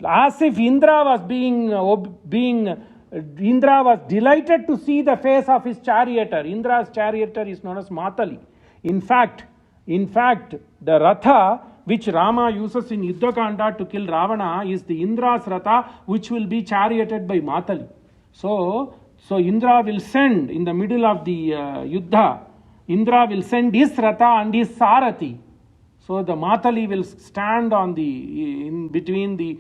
As if Indra was Indra was delighted to see the face of his charioteer. Indra's charioteer is known as Matali. In fact, the Ratha which Rama uses in Yuddhakanda to kill Ravana is the Indra's Ratha, which will be charioted by Matali. So Indra will send in the middle of the Yuddha, Indra will send his Ratha and his Sarathi. So the Matali will stand in between the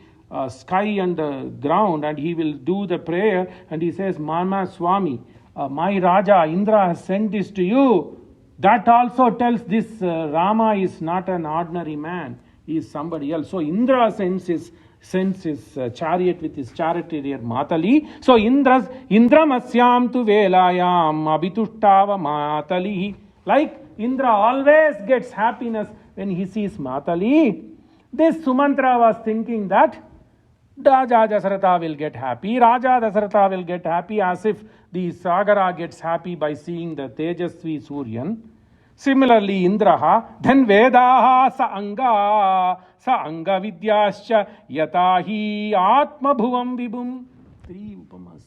sky and the ground, and he will do the prayer, and he says, Mama Swami, my Raja Indra has sent this to you. That also tells this Rama is not an ordinary man, he is somebody else. So Indra sends his chariot with his charioteer Matali. So Indramasyam tu velayam abhitushtava Matali. Like Indra always gets happiness when he sees Matali. This Sumantra was thinking that Raja Dasharatha will get happy, Raja Dasharatha will get happy, as if the Sagara gets happy by seeing the Tejasvi Suryan. Similarly, Indraha, then Vedaha sa anga vidyascha yatahi atma bhuvam vibhum. 3 upamas.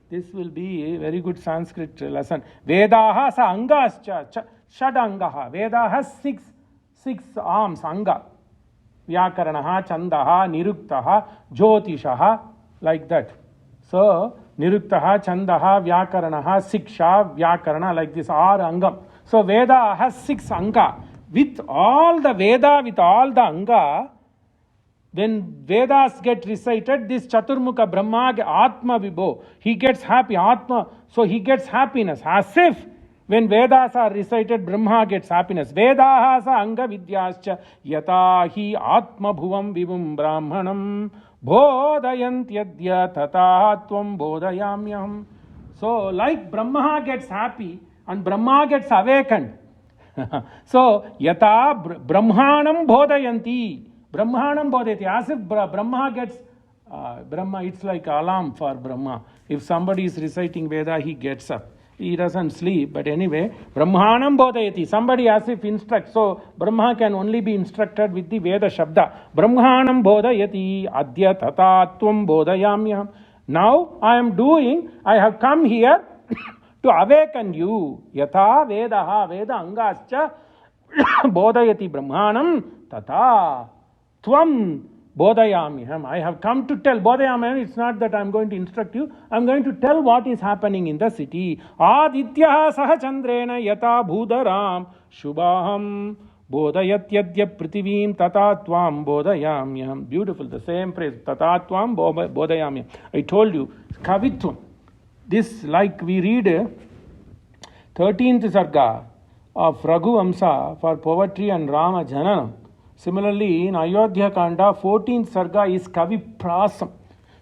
This will be a very good Sanskrit lesson. Vedaha sa angascha shadangaha. Veda has six arms, anga. Vyakaranaha, Chandaha, Niruktaha, Jyotishaha, like that. So, Niruktaha, Chandaha, Vyakaranaha, Siksha, Vyakarana, like this are Angam. So, Veda has 6 Anga. With all the Veda, with all the Anga, when Vedas get recited, this Chaturmukha Brahma, Atma Vibho, he gets happy, Atma, so he gets happiness, as if when Vedas are recited, Brahma gets happiness. Vedaha sa anga vidyascha yatahi atma bhuvam vibhum brahmanam bodhayantyadya tatatvam bodhayamyam. So, like Brahma gets happy and Brahma gets awakened. So, yata brahmanam bodhayanti. Brahmanam bodhayati. As if Brahma gets, Brahma, it's like alarm for Brahma. If somebody is reciting Veda, he gets up. He doesn't sleep, but anyway, Brahmanam bodhayati. Somebody as if instructs. So, Brahma can only be instructed with the Veda Shabda. Brahmanam bodhayati adya tatatvam bodhayamyam. Now, I have come here to awaken you. Yatha Vedaha Veda Angascha bodhayati Brahmanam tata tvam bodhayamiham. I have come to tell. Bodhayamiham, it's not that I'm going to instruct you. I'm going to tell what is happening in the city. Adityaha saha chandrena yata bhudaram shubham bodhayatyadya prithivim tatatvam bodhayamiham. Beautiful, the same phrase. Tatatvam bodhayamiham. I told you, kavitvam. This, like we read 13th Sarga of Raghu Vamsa for poetry and Rama Jananam. Similarly, in Ayodhya Kanda, 14th Sarga is Kavi Prasam.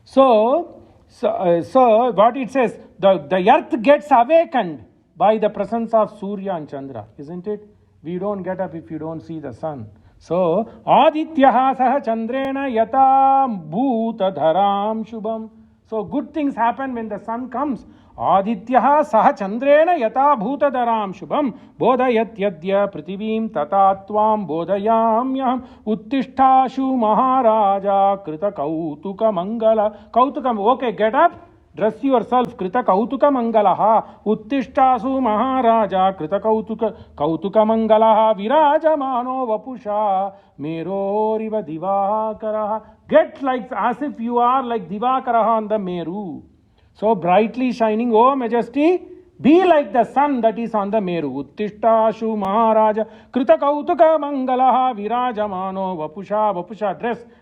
So what it says, the earth gets awakened by the presence of Surya and Chandra, isn't it? We don't get up if you don't see the sun. So, Adityaha saha Chandrena yata bhutadharam shubham. So, good things happen when the sun comes. Adityaha saha chandrena yata bhutadaram shubham bodhayatyadya prithivim tatatvam bodhayamyam uttishtashu maharaja krita kautuka mangala. Kautukam, okay, get up, dress yourself. Krita kautuka mangalaha uttishtasu maharaja krita kautuka mangalaha virajamano vapusha meroriva divakaraha. Get like as if you are like Divakaraha on the Meru. So brightly shining, O Majesty, be like the sun that is on the Meru. Uttishtashu Maharaja Krita Kautuka Mangalaha Virajamano Vapusha.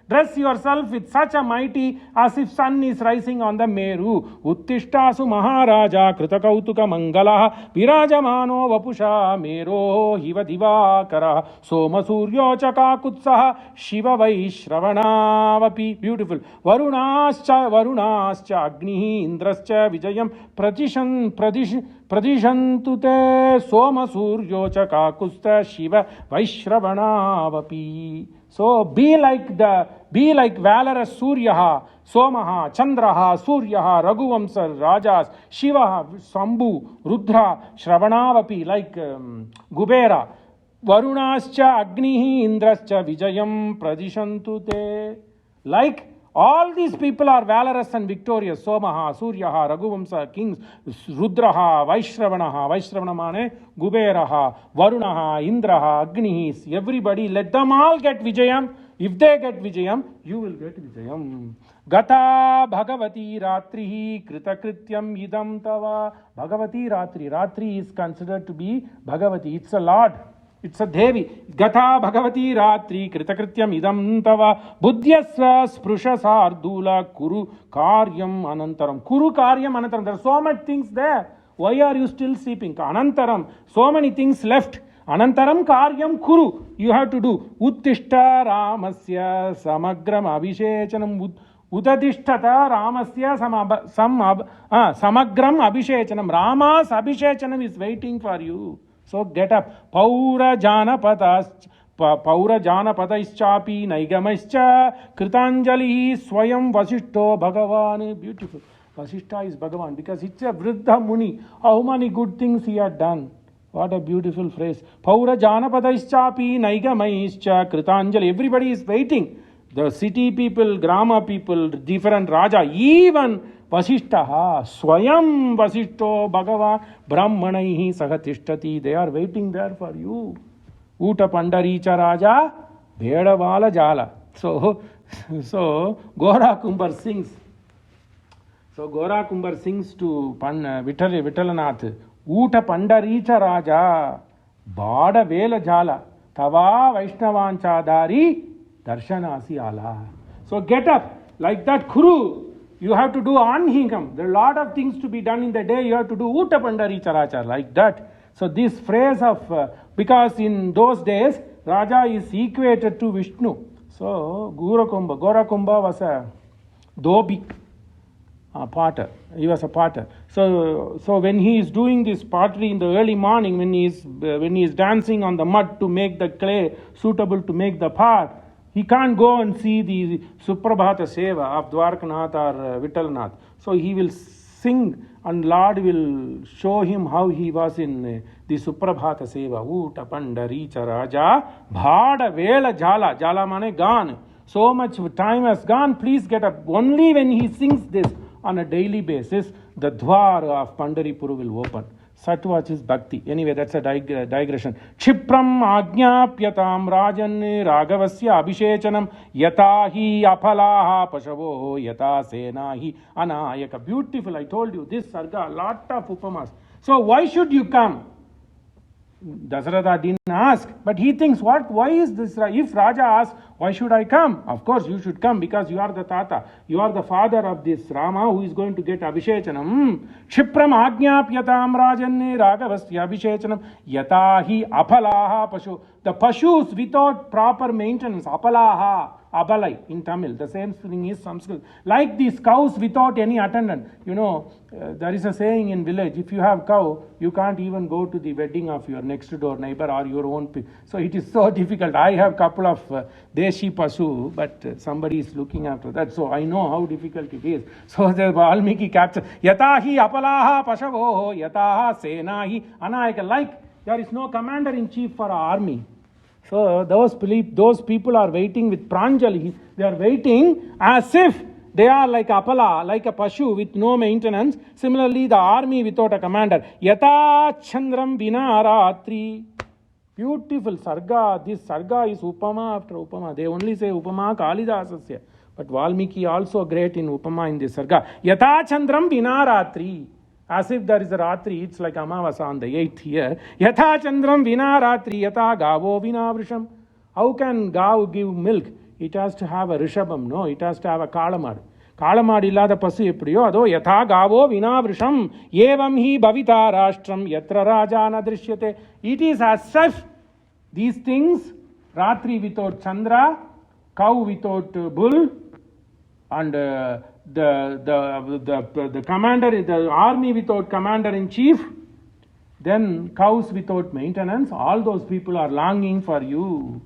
Dress yourself with such a mighty as if sun is rising on the Meru. Uttishtasu Maharaja Krita Kautuka Mangalaha Virajamano Vapusha Mero Hiva Divakara Soma Suryo Chakakutsaha Shiva Vaishravanavapi. Beautiful. Varunascha Agnihi Indrascha Vijayam Pradishantu te Soma Suryo Chakakusta Shiva Vaishravanavapi. So be like valorous Suryaha, Somaha, Chandraha, Suryaha, Raghuvamsa, Rajas, Shiva, Sambhu, Rudra, Shravanavapi, like Gubera, Varunascha, Agnihi, Indrascha, Vijayam, Pradishantu te. Like all these people are valorous and victorious. Somaha, Suryaha, Raghuvamsa, kings, Rudraha, Vaishravanaha, Vaishravanamane, Guberaha, Varunaha, Indraha, Agnihi, everybody, let them all get Vijayam. If they get Vijayam, you will get Vijayam. Gata Bhagavati Ratrihi Kritakrityam Idam Tava. Bhagavati Ratri. Ratri is considered to be Bhagavati. It's a Lord. It's a Devi. Gata Bhagavati Ratri Kritakrityam Idam Tava. Buddhyasra Sprusha Sardula Kuru Karyam Anantaram. Kuru Karyam Anantaram. There are so many things there. Why are you still sleeping? Anantaram. So many things left. Anantaram karyam kuru. You have to do. Uttishta Ramasya Samagram Abhishechanam. Udadishtata Ramasya Samagram Abhishechanam. Rama's Abhishechanam is waiting for you. So get up. Paura Janapada ischapi Naigamascha Kritanjali Swayam Vasishto Bhagavan. Beautiful. Vasishta is Bhagavan because it's a Vriddha Muni. How many good things he had done. What a beautiful phrase. Paura Janapadaischapi Naigamaischa Kritanjali. Everybody is waiting. The city people, Grama people, different Raja, even Vasishtaha, Swayam Vasishto Bhagavan Brahmanaihi Sahatishtati. They are waiting there for you. Uta Pandaricha Raja, Vedavala Jala. So Gora Kumbar sings. So Gora Kumbar sings to Vittalanath. Uta Pandaricha Raja, Bada Vela Jala, Tava Vaishnavanchadari, Darshanasi Ala. So get up, like that Kuru, you have to do Anhingam. There are a lot of things to be done in the day, you have to do Uta Pandaricha Raja, like that. So this phrase of, because in those days, Raja is equated to Vishnu. So Gorakumbha was a Dhobi. Potter. He was a potter. So when he is doing this pottery in the early morning, when he is dancing on the mud to make the clay suitable to make the pot, he can't go and see the Suprabhata Seva of Dwarkanath or Vittalanath. So he will sing and Lord will show him how he was in the Suprabhata Seva. Uta Pandaricha Raja Bhada Vela Jala. Jala mane gone. So much time has gone. Please get up. Only when he sings this on a daily basis, the Dwar of Pandaripur will open. Satvach is Bhakti. Anyway, that's a digression. Chipram Ajñapyatam Rajan Ragavasya Abhishechanam Yatahi Apalaha Pashavo Yata Senahi Anayaka. Beautiful, I told you, this sarga, lot of upamas. So why should you come? Dasaratha didn't ask, but he thinks, why is this? If Raja asks, why should I come? Of course, you should come because you are the Tata. You are the father of this Rama who is going to get Abhishechanam. Shipram Ajñapyatam Rajanne Ragavasya Abhishechanam Yatahi Apalaha Pashu. The Pashus without proper maintenance, Apalaha, Abalai in Tamil. The same thing is Sanskrit. Like these cows without any attendant. You know, there is a saying in village, if you have cow, you can't even go to the wedding of your next door neighbor or your own. So it is so difficult. I have couple of Deshi Pasu, but somebody is looking after that. So I know how difficult it is. So the Valmiki capture, Yatahi Apalaha Pashavo, Yataha Senahi Anayaka. Like there is no commander-in-chief for our army. So those people are waiting with Pranjali. They are waiting as if they are like Apala, like a Pashu with no maintenance. Similarly, the army without a commander. Yata Chandram Vinaratri. Beautiful Sarga. This Sarga is Upama after Upama. They only say Upama Kalidasasya. But Valmiki also great in Upama in this Sarga. Yata Chandram Vinaratri. As if there is a Ratri, it's like Amavasa on the 8th year. Yatha Chandram Vina Ratri, Yatha Gavo Vina Vrisham. How can Gav give milk? It has to have a Rishabam, no? It has to have a Kalamad. Kalamad illada pasu epdiyo, ado Yatha Gavo Vina Vrisham. Yevam hi Bhavita Rashtram, Yatra Rajana Drishyate. It is as if these things, Ratri without Chandra, cow without bull, and the commander, the army without commander-in-chief, then cows without maintenance, all those people are longing for you.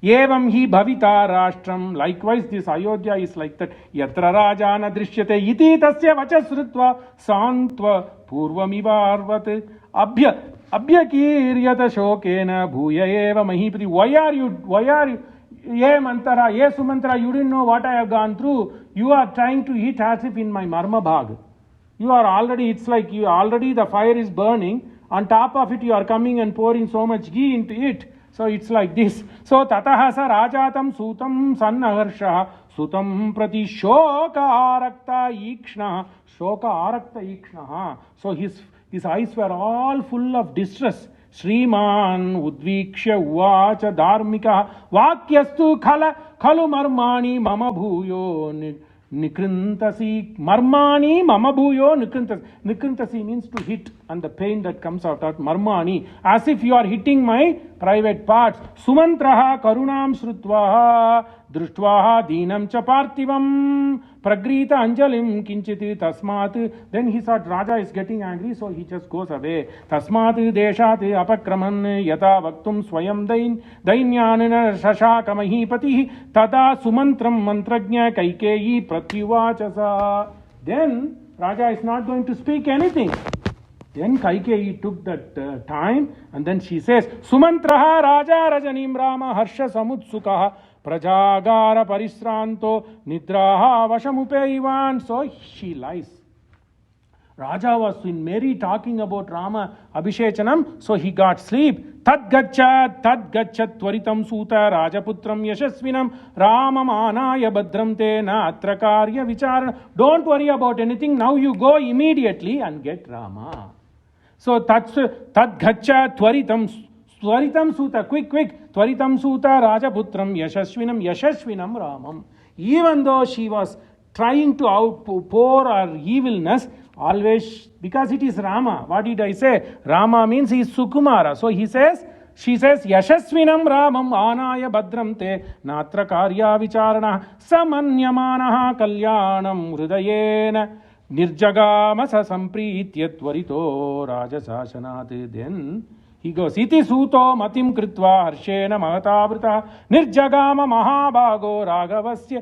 Evam hi bhavita rashtam. Likewise, this Ayodhya is like that. Yatra raja na drishyate iti tasya vachasrutva santva purvamivarvat abhyakiryata shokena bhuya eva mahipati. Why are you, ye mantara, ye sumantra, you didn't know what I have gone through. You are trying to eat as if in my marma bhag. You are already, it's like you already the fire is burning. On top of it, you are coming and pouring so much ghee into it. So it's like this. So tataha sa rajatam sutam sannaharsha sutam prati shoka arakta ikshna. Shoka arakta ikshna. So his eyes were all full of distress. Shriman udvikshya uvacha dharmika vakyastu khalu marmani mama bhuyo nikrintasi. Marmani mama bhuyo nikrintasi. Nikrintasi means to hit, and the pain that comes out of marmani, as if you are hitting my private parts. Sumantraha karunam shrutvaha drishtvaha dinam cha parthivam pragrita anjalim kinchiti tasmat. Then he thought Raja is getting angry, so he just goes away. Tasmat deshat apakraman yata vaktum swayam dainyanana shashaka mahipati tada sumantram mantrajna kaikeyi pratyuvachasa. Then Raja is not going to speak anything. Then Kaikeyi took that time, and then she says, Sumantraha Raja Rajanim Rama Harsha Samutsukaha Prajagara Parisranto Nidraha Vashamupeivan. So she lies. Raja was in Mary talking about Rama Abhishechanam, so he got sleep. Tadgachat tvaritam suta Rajaputram Yashasvinam Ramam Anaya Badram Tena Atrakarya Vicharana. Don't worry about anything. Now you go immediately and get Rama. So tadgaccha tvaritam suta, quick, tvaritam suta Rajaputram Yashasvinam Ramam. Even though she was trying to outpour her evilness, always, because it is Rama. What did I say? Rama means he is Sukumara. So she says, Yashasvinam Ramam Anaya Badram Te Natra Karya Vicharana Samanyamanaha Kalyanam Hridayena Nirjagama Sampritya Tvarito Rajasashanat. Then he goes, Iti Suto Matim Kritva Harshena Mahatavrita Nirjagama Mahabhago Ragavasya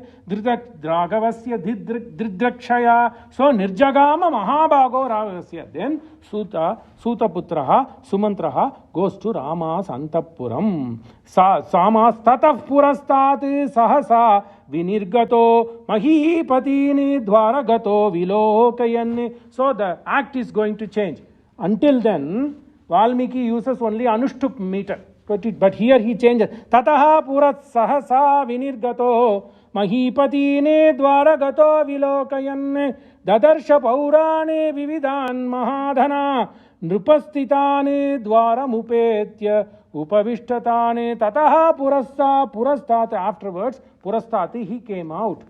Dridrakshaya. So Nirjagama Mahabhago Ragavasya. Then Sutaputraha Sumantraha goes to Rama's Antapuram. Samas Tataf Purastat Sahasa Vinirgato Mahipatini Dwaragato Vilokayan. So the act is going to change. Until then, Valmiki uses only Anushtup meter. But here he changes. Tataha purat sahasa vinirgato mahipatine dwaragato vilokayan dadarsha paurane vividan mahadhana nrupastitane dwaramupetya upavishtatane tataha purastat. Afterwards, purastati, he came out.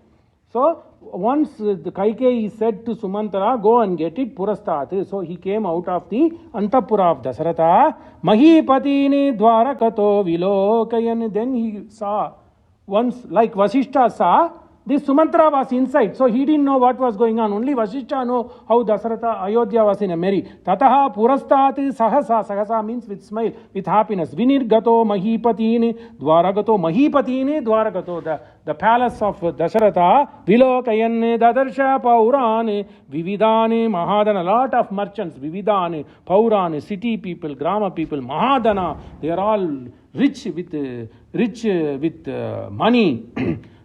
So once the Kaikeyi said to Sumantara, go and get it, Purastat. So he came out of the Antapura of Dasaratha. Mahipatini Dwarakato Vilokayan. Then he saw, once like Vasishta saw, this Sumantara was inside. So he didn't know what was going on. Only Vasishta know how Dasaratha, Ayodhya was in a merry. Tataha Purastat Sahasa. Sahasa means with smile, with happiness. Vinirgato Mahipatini Dwaragato. Mahipatini Dwaragato. The palace of Dasharatha, Vilokayan, Dadarsha, Paurani, Vividani, Mahadana, lot of merchants, Vividani, Paurani, city people, Grama people, Mahadana, they are all rich with money.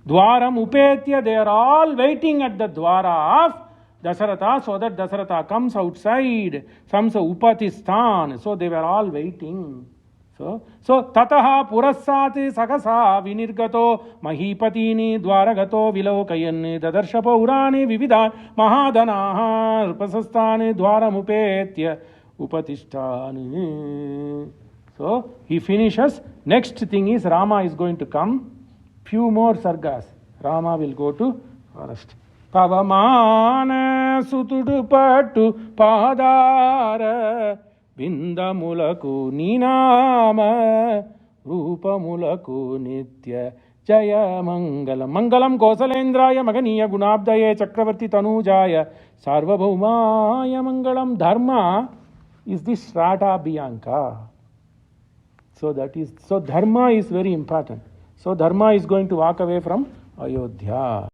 Dwaram Upetya, they are all waiting at the Dwara of Dasaratha, so that Dasaratha comes outside, comes Upatistan, so they were all waiting. So tataha purassati sakasa vinirgato mahipatini dwaragato vilokayan dadarsha paurani vividan mahadanaha rupasastani dwaramupetya upatishtani. So he finishes. Next thing is Rama is going to come. Few more sargas. Rama will go to forest. Pavamana sutudupatu padara Vindamulaku Ninama Rupamulaku Nitya Jaya Mangalam. Mangalam Kosalendraya Maganiya Gunabdaye Chakravarti Tanujaya Sarvabhaumaya Mangalam. Dharma is the strata bianca. So Dharma is very important. So Dharma is going to walk away from Ayodhya.